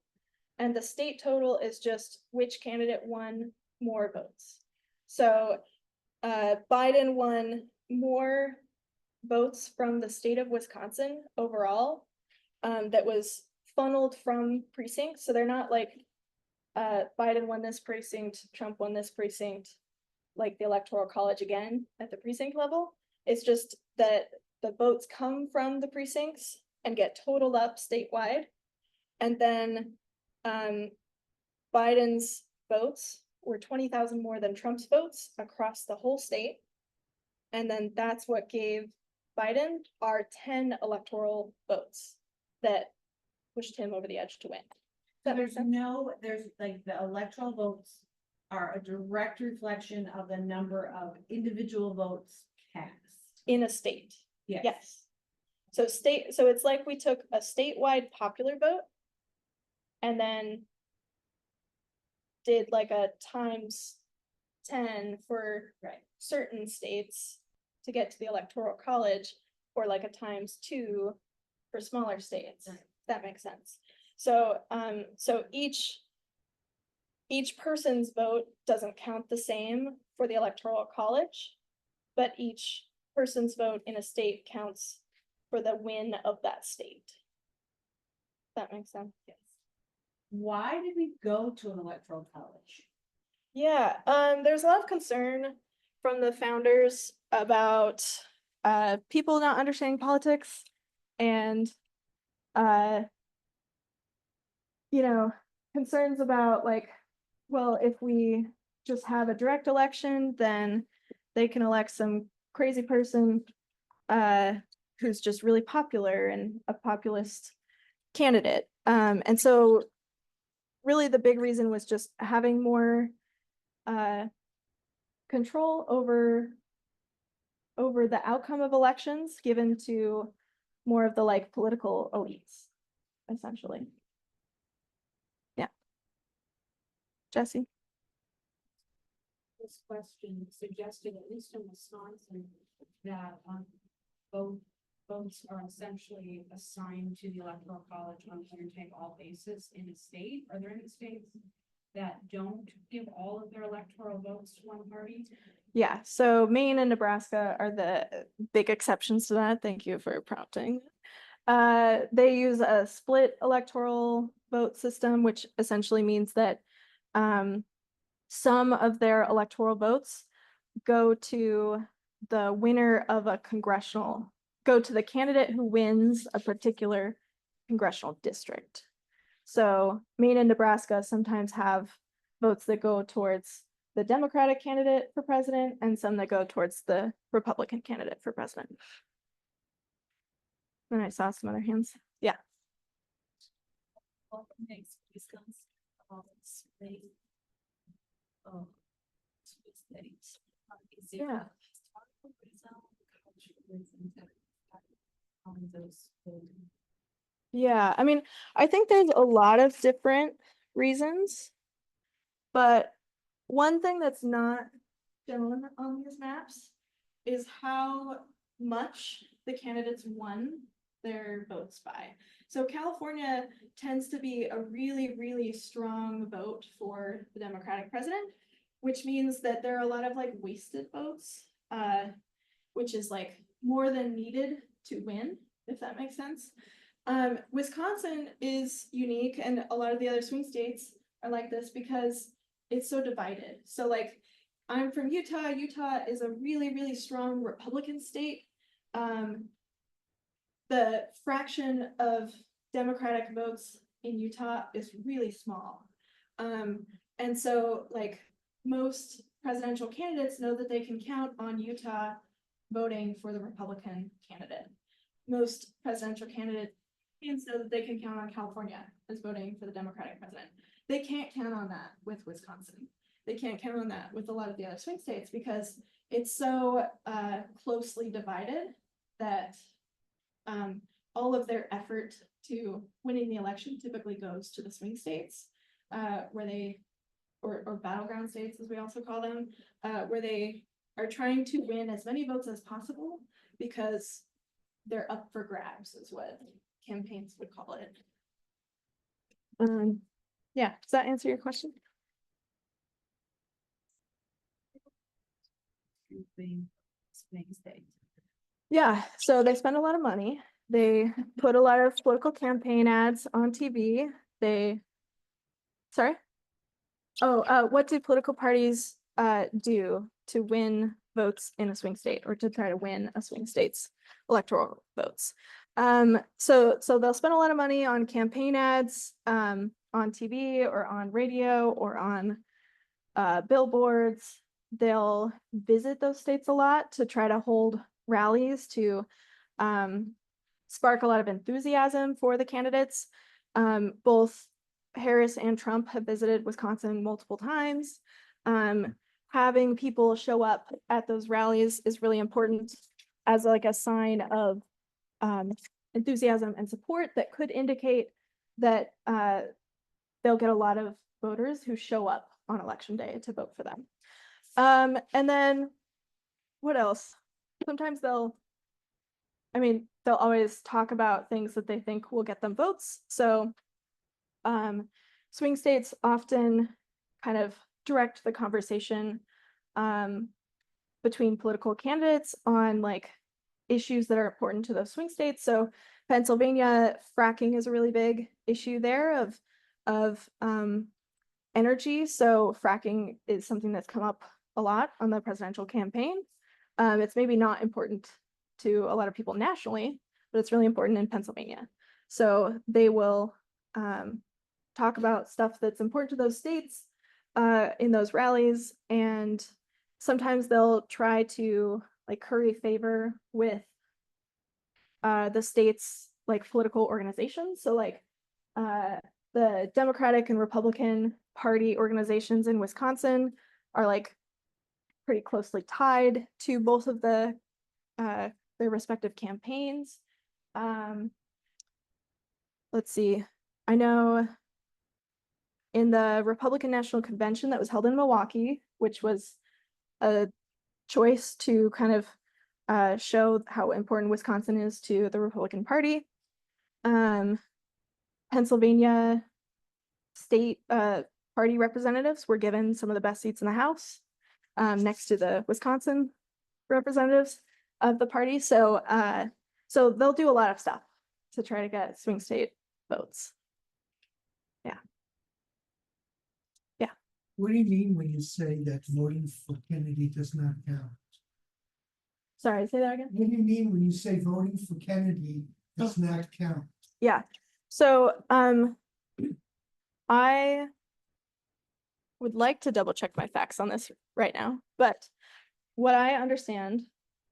And the state total is just which candidate won more votes. So Biden won more votes from the state of Wisconsin overall, that was funneled from precincts. So they're not like Biden won this precinct, Trump won this precinct, like the electoral college again at the precinct level. It's just that the votes come from the precincts and get totaled up statewide. And then Biden's votes were 20,000 more than Trump's votes across the whole state. And then that's what gave Biden our 10 electoral votes that pushed him over the edge to win. That makes sense? There's like the electoral votes are a direct reflection of the number of individual votes cast. In a state, Yes. yes. So it's like we took a statewide popular vote and then did like a times 10 for Right. certain states to get to the electoral college, or like a times 2 for smaller states. Right. That makes sense. So so each person's vote doesn't count the same for the electoral college, but each person's vote in a state counts for the win of that state. That makes sense. Yes. Why did we go to an electoral college? Yeah, there's a lot of concern from the founders about people not understanding politics and you know, concerns about like, well, if we just have a direct election, then they can elect some crazy person who's just really popular and a populist candidate. And so really the big reason was just having more control over the outcome of elections given to more of the like political elites, essentially. Yeah. Jesse? This question suggested, at least in Wisconsin, that votes are essentially assigned to the electoral college on a winner take all basis in a state. Are there any states that don't give all of their electoral votes to one party? Yeah, so Maine and Nebraska are the big exceptions to that. Thank you for prompting. They use a split electoral vote system, which essentially means that some of their electoral votes go to the winner of a go to the candidate who wins a particular congressional district. So Maine and Nebraska sometimes have votes that go towards the Democratic candidate for president and some that go towards the Republican candidate for president. And I saw some other hands. Yeah. What makes Wisconsin all state? Oh, states. Yeah. Yeah, I mean, I think there's a lot of different reasons, but one thing that's not shown on these maps is how much the candidates won their votes by. So California tends to be a really, really strong vote for the Democratic president, which means that there are a lot of like wasted votes, which is like more than needed to win. if that makes sense. Wisconsin is unique, and a lot of the other swing states are like this because it's so divided. So like, I'm from Utah. Utah is a really, really strong Republican state. The fraction of Democratic votes in Utah is really small. And so like most presidential candidates know that they can count on Utah voting for the Republican candidate. Most presidential candidates know that they can count on California as voting for the Democratic president. They can't count on that with Wisconsin. They can't count on that with a lot of the other swing states because it's so closely divided that all of their effort to winning the election typically goes to the swing states, where they, or battleground states, as we also call them, where they are trying to win as many votes as possible because they're up for grabs, is what campaigns would call it. Yeah, does that answer your question? Swing state. Yeah, so they spend a lot of money. They put a lot of political campaign ads on TV. Sorry? Oh, what do political parties do to win votes in a swing state or to try to win a swing state's electoral votes? So they'll spend a lot of money on campaign ads on TV or on radio or on billboards. They'll visit those states a lot to try to hold rallies to spark a lot of enthusiasm for the candidates. Both Harris and Trump have visited Wisconsin multiple times. Having people show up at those rallies is really important as like a sign of enthusiasm and support that could indicate that they'll get a lot of voters who show up on election day to vote for them. And then what else? Sometimes they'll always talk about things that they think will get them votes. So swing states often kind of direct the conversation between political candidates on like issues that are important to those swing states. So Pennsylvania, fracking is a really big issue there of energy. So fracking is something that's come up a lot on the presidential campaign. It's maybe not important to a lot of people nationally, but it's really important in Pennsylvania. So they will talk about stuff that's important to those states in those rallies, and sometimes they'll try to like curry favor with the state's like political organizations. So like the Democratic and Republican Party organizations in Wisconsin are like pretty closely tied to both of their respective campaigns. Let's see, I know in the Republican National Convention that was held in Milwaukee, which was a choice to kind of show how important Wisconsin is to the Republican Party. Pennsylvania state party representatives were given some of the best seats in the House next to the Wisconsin representatives of the party. So so they'll do a lot of stuff to try to get swing state votes. Yeah. Yeah. What do you mean when you say that voting for Kennedy does not count? Sorry, say that again. What do you mean when you say voting for Kennedy does not count? Yeah. So I would like to double check my facts on this right now, but what I understand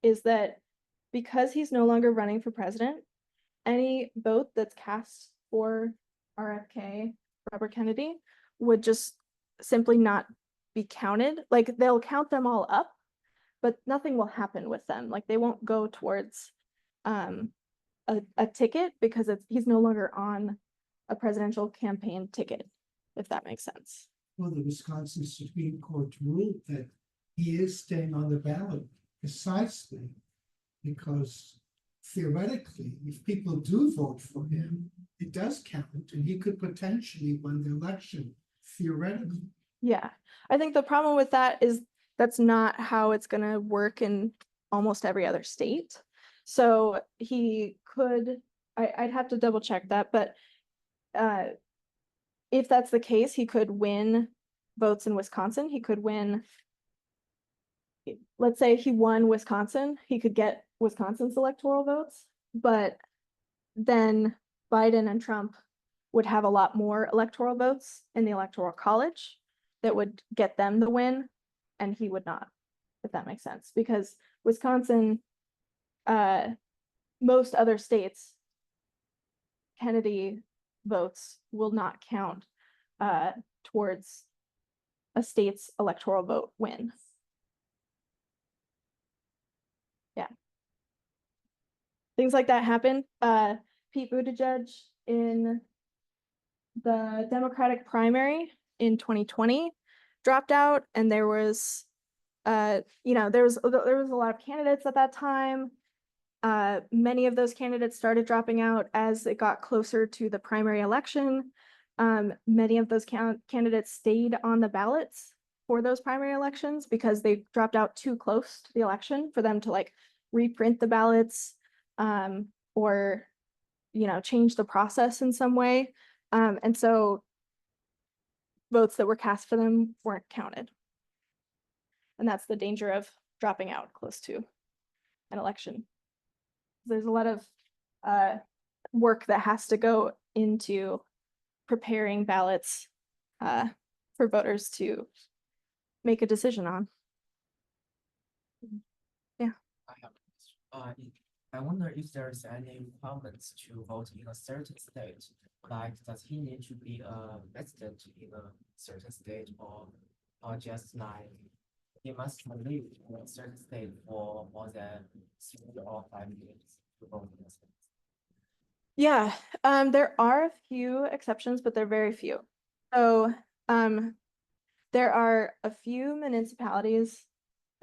is that because he's no longer running for president, any vote that's cast for RFK, Robert Kennedy, would just simply not be counted. Like they'll count them all up, but nothing will happen with them. Like they won't go towards a ticket because he's no longer on a presidential campaign ticket, if that makes sense. Well, the Wisconsin Supreme Court ruled that he is staying on the ballot precisely because theoretically, if people do vote for him, it does count and he could potentially win the election, theoretically. Yeah, I think the problem with that is that's not how it's going to work in almost every other state. So he could, I'd have to double check that, but if that's the case, he could win votes in Wisconsin. He could win. Let's say he won Wisconsin, he could get Wisconsin's electoral votes, but then Biden and Trump would have a lot more electoral votes in the electoral college that would get them the win, and he would not, if that makes sense, because Wisconsin, most other states, Kennedy votes will not count towards a state's electoral vote win. Yeah. Things like that happen. Pete Buttigieg in the Democratic primary in 2020 dropped out, and there was there was a lot of candidates at that time. Many of those candidates started dropping out as it got closer to the primary election. Many of those candidates stayed on the ballots for those primary elections because they dropped out too close to the election for them to like reprint the ballots or change the process in some way. And so votes that were cast for them weren't counted. And that's the danger of dropping out close to an election. There's a lot of work that has to go into preparing ballots for voters to make a decision on. I wonder if there's any requirements to vote in a certain state. Like, does he need to be a resident in a certain state, or just like he must live in a certain state for more than 3 or 5 years to vote in a state? Yeah, there are a few exceptions, but they're very few. So, there are a few municipalities,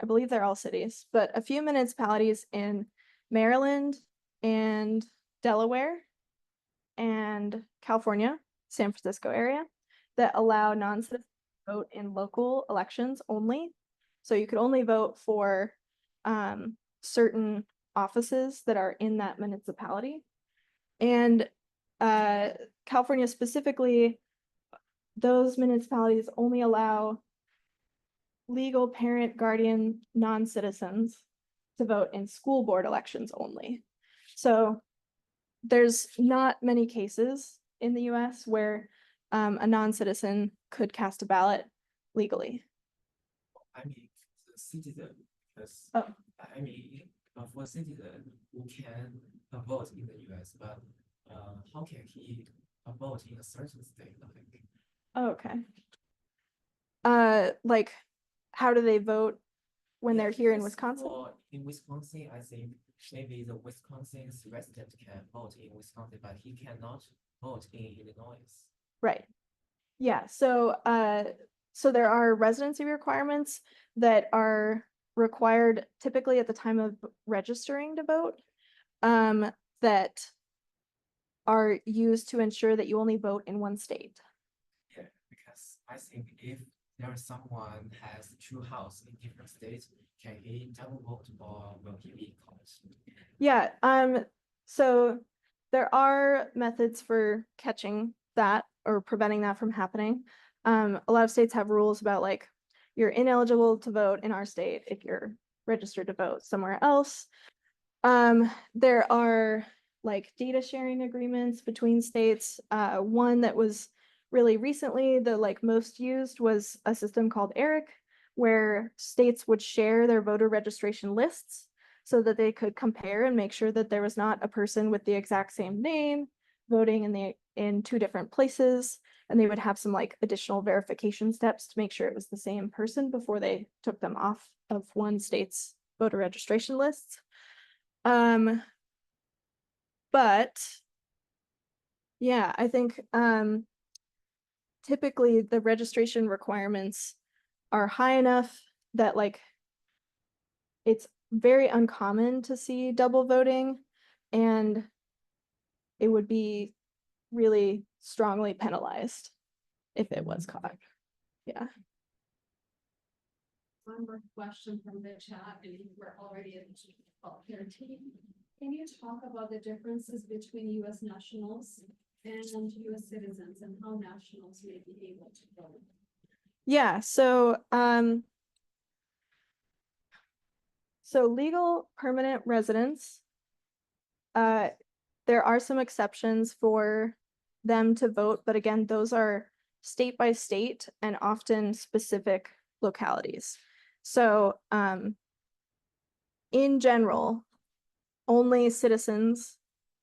I believe they're all cities, but a few municipalities in Maryland and Delaware and California, San Francisco area, that allow non-citizens to vote in local elections only. So you could only vote for certain offices that are in that municipality. And California specifically, those municipalities only allow legal parent, guardian, non-citizens to vote in school board elections only. So there's not many cases in the US where a non-citizen could cast a ballot legally. I mean, the citizen, because Oh. I mean, for citizen who can vote in the US, but how can he vote in a certain state? Like, Oh, okay. Like, how do they vote when they're here in because Wisconsin? in Wisconsin, I think maybe the Wisconsin's resident can vote in Wisconsin, but he cannot vote in Illinois. Right. Yeah, so so there are residency requirements that are required typically at the time of registering to vote, that are used to ensure that you only vote in one state. Yeah, because I think if there is someone has 2 houses in different states, can he double vote or will he be caught? Yeah, so there are methods for catching that or preventing that from happening. A lot of states have rules about like you're ineligible to vote in our state if you're registered to vote somewhere else. There are like data sharing agreements between states. One that was really recently the like most used was a system called ERIC, where states would share their voter registration lists so that they could compare and make sure that there was not a person with the exact same name voting in 2 different places. And they would have some like additional verification steps to make sure it was the same person before they took them off of one state's voter registration lists. But yeah, I think typically the registration requirements are high enough that like it's very uncommon to see double voting, and it would be really strongly penalized if it was caught. Yeah. One more question from the chat, and we're already at 12:13. Can you talk about the differences between US nationals and US citizens and how nationals may be able to vote? Yeah, so legal permanent residents, there are some exceptions for them to vote, but again, those are state by state and often specific localities. So, in general, only citizens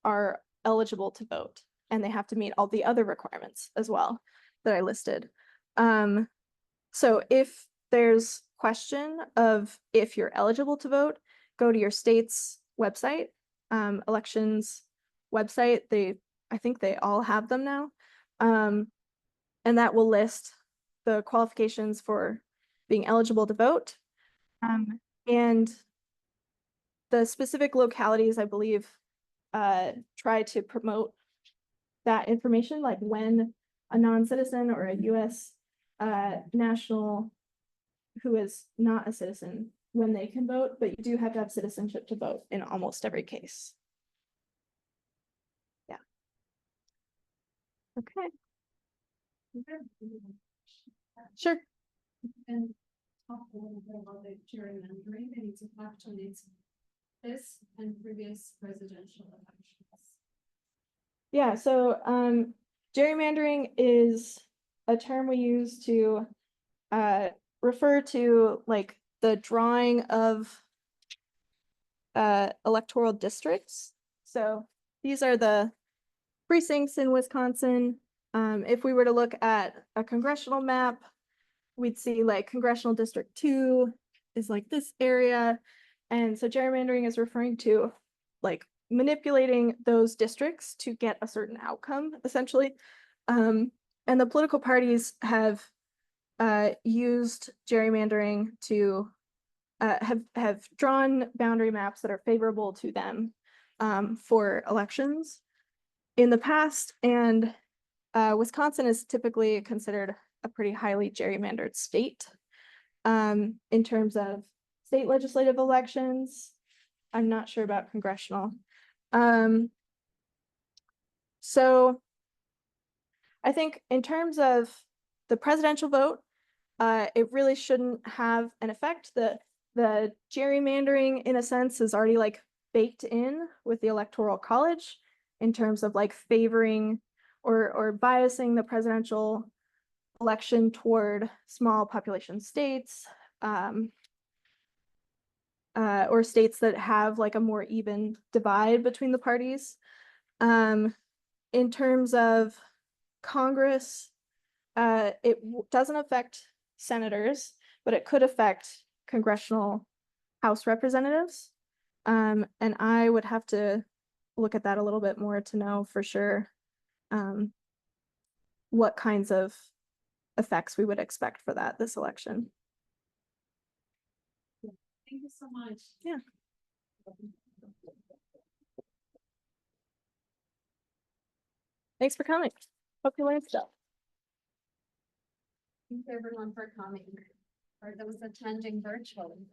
are eligible to vote, and they have to meet all the other requirements as well that I listed. So if there's question of if you're eligible to vote, go to your state's website, elections website. I think they all have them now. And that will list the qualifications for being eligible to vote. And the specific localities, I believe, try to promote that information, like when a non-citizen or a US national who is not a citizen, when they can vote, but you do have to have citizenship to vote in almost every case. Yeah. Okay, sure. And talk a little bit about the gerrymandering and its effect on this and previous presidential elections. Yeah, so gerrymandering is a term we use to refer to like the drawing of electoral districts. So these are the precincts in Wisconsin. If we were to look at a congressional map, we'd see like congressional district 2 is like this area. And so gerrymandering is referring to like manipulating those districts to get a certain outcome, essentially. And the political parties have used gerrymandering to have drawn boundary maps that are favorable to them for elections in the past. And Wisconsin is typically considered a pretty highly gerrymandered state in terms of state legislative elections. I'm not sure about congressional. So I think in terms of the presidential vote, it really shouldn't have an effect. The gerrymandering, in a sense, is already like baked in with the Electoral College in terms of like favoring or biasing the presidential election toward small population states, or states that have like a more even divide between the parties. In terms of Congress, it doesn't affect senators, but it could affect congressional House representatives. And I would have to look at that a little bit more to know for sure what kinds of effects we would expect for this election. Thank you so much. Yeah. Thanks for coming. Hope you learned stuff. Thank you everyone for coming, or those attending virtually.